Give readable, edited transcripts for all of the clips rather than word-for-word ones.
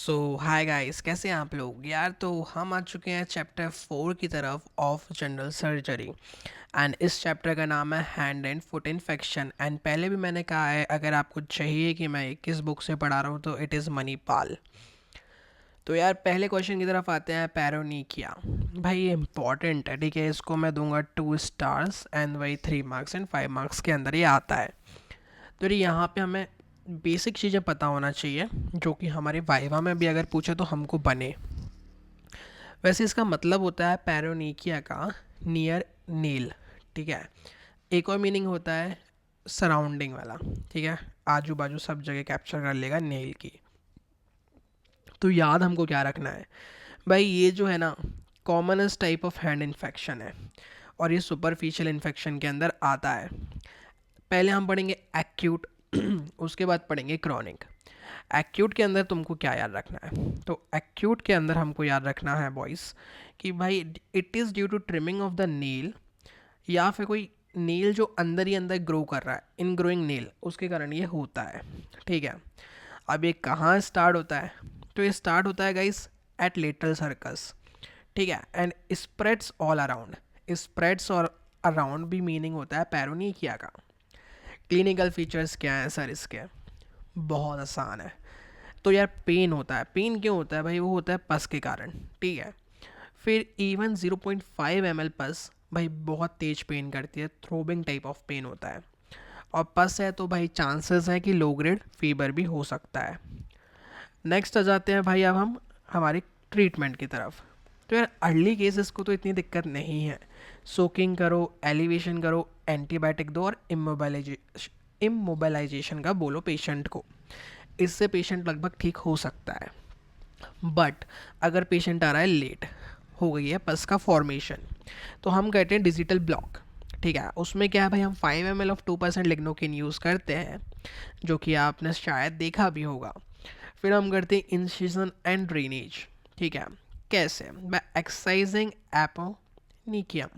सो hi guys, कैसे हैं आप लोग यार। तो हम आ चुके हैं चैप्टर 4 की तरफ ऑफ जनरल सर्जरी। एंड इस चैप्टर का नाम है hand and foot infection. And पहले भी मैंने कहा है, अगर आपको चाहिए कि मैं किस बुक से पढ़ा रहा हूँ तो इट इज़ मणिपाल। तो यार पहले क्वेश्चन की तरफ आते हैं, पैरोनीकिया। भाई ये इंपॉर्टेंट है, ठीक है। इसको मैं दूंगा 2 स्टार्स एंड वही 3 मार्क्स एंड 5 मार्क्स के अंदर ये आता है। तो ये यहाँ पे हमें बेसिक चीज़ें पता होना चाहिए जो कि हमारे वाइवा में भी अगर पूछे तो हमको बने। वैसे इसका मतलब होता है पैरोनीकिया का नियर नील, ठीक है। एक और मीनिंग होता है सराउंडिंग वाला, ठीक है। आजू बाजू सब जगह कैप्चर कर लेगा नेल की। तो याद हमको क्या रखना है भाई, ये जो है ना commonest type of hand infection है और ये सुपरफिशियल इन्फेक्शन के अंदर आता है। पहले हम पढ़ेंगे एक्यूट उसके बाद पढ़ेंगे क्रॉनिक। एक्यूट के अंदर तुमको क्या याद रखना है, तो एक्यूट के अंदर हमको याद रखना है बॉयज़ कि भाई it is due to trimming of the nail, या फिर कोई नेल जो अंदर ही अंदर ग्रो कर रहा है, इन ग्रोइंग नेल, उसके कारण ये होता है, ठीक है। अब ये कहाँ स्टार्ट होता है, तो ये स्टार्ट होता है गाइस एट लेटरल सर्कस, ठीक है। And spreads all around. Spreads और अराउंड भी मीनिंग होता है पैरोनीकिया का। क्लिनिकल फीचर्स क्या हैं सर इसके, बहुत आसान है। तो यार पेन होता है। पेन क्यों होता है भाई, वो होता है पस के कारण, ठीक है। फिर इवन 0.5 ml पस भाई बहुत तेज पेन करती है, थ्रोबिंग टाइप ऑफ पेन होता है। और पस है तो भाई चांसेस है कि लो ग्रेड फीवर भी हो सकता है। नेक्स्ट आ जाते हैं भाई अब हम हमारे ट्रीटमेंट की तरफ। तो यार अर्ली केसेस को तो इतनी दिक्कत नहीं है, सोकिंग करो, एलिवेशन करो, एंटीबायोटिक दो और इमोबलाइजेशन का बोलो पेशेंट को, इससे पेशेंट लगभग ठीक हो सकता है। बट अगर पेशेंट आ रहा है लेट, हो गई है पस का फॉर्मेशन, तो हम कहते हैं डिजिटल ब्लॉक, ठीक है। उसमें क्या है भाई, हम 5 ml ऑफ 2% लिग्नोकिन यूज़ करते हैं, जो कि आपने शायद देखा भी होगा। फिर हम करते हैं इंसिजन एंड ड्रेनेज, ठीक है। कैसे, बाय एक्सरसाइजिंग एपोनिकियम।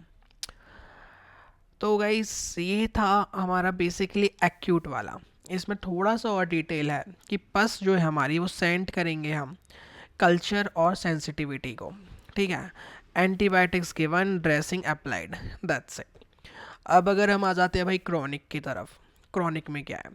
तो गाइस ये था हमारा बेसिकली एक्यूट वाला। इसमें थोड़ा सा और डिटेल है कि पस जो है हमारी वो सेंड करेंगे हम कल्चर और सेंसिटिविटी को, ठीक है। Antibiotics given, dressing applied, that's it. अब अगर हम आ जाते हैं भाई क्रॉनिक की तरफ। क्रॉनिक में क्या है,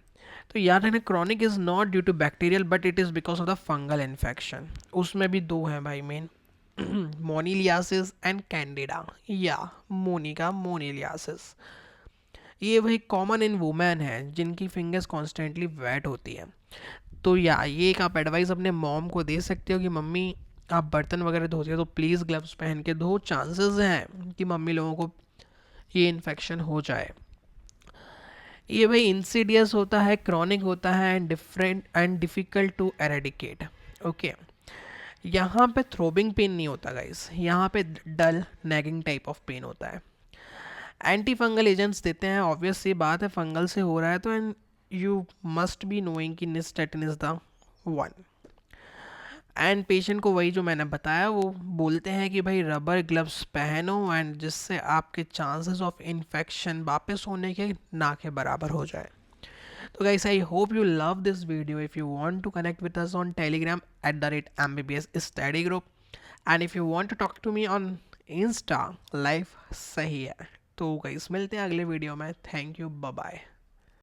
तो याद रखना chronic is not due to bacterial but it is because of the fungal infection. उसमें भी दो हैं भाई मेन, मोनीलियासिस एंड कैंडिडा, या मोनिका मोनीलियासिस। ये भाई कॉमन इन वुमेन है जिनकी फिंगर्स कॉन्स्टेंटली वेट होती है। तो या ये एक आप एडवाइस अपने मॉम को दे सकते हो कि मम्मी आप बर्तन वगैरह धोती हो तो प्लीज़ ग्लव्स पहन के धो, चांसेस हैं कि मम्मी लोगों को ये इन्फेक्शन हो जाए। ये भाई इंसीडियस होता है, क्रॉनिक होता है and different and difficult to eradicate, okay. यहाँ पे थ्रोबिंग पेन नहीं होता गाइस, यहाँ पे dull nagging type of pain होता है। एंटी फंगल एजेंट्स देते हैं, ऑब्वियस सी बात है फंगल से हो रहा है तो, and you must be knowing कि nystatin is the one. And patient को वही जो मैंने बताया वो बोलते हैं कि भाई रबर ग्लव्स पहनो, एंड जिससे आपके चांसेस ऑफ इन्फेक्शन वापस होने के ना के बराबर हो जाए। तो guys I hope you love this video. If you want to connect with us on Telegram @MBBS study group, and if you want to talk to me on Insta, life सही है। तो गाइस मिलते हैं अगले video में। Thank you, bye bye.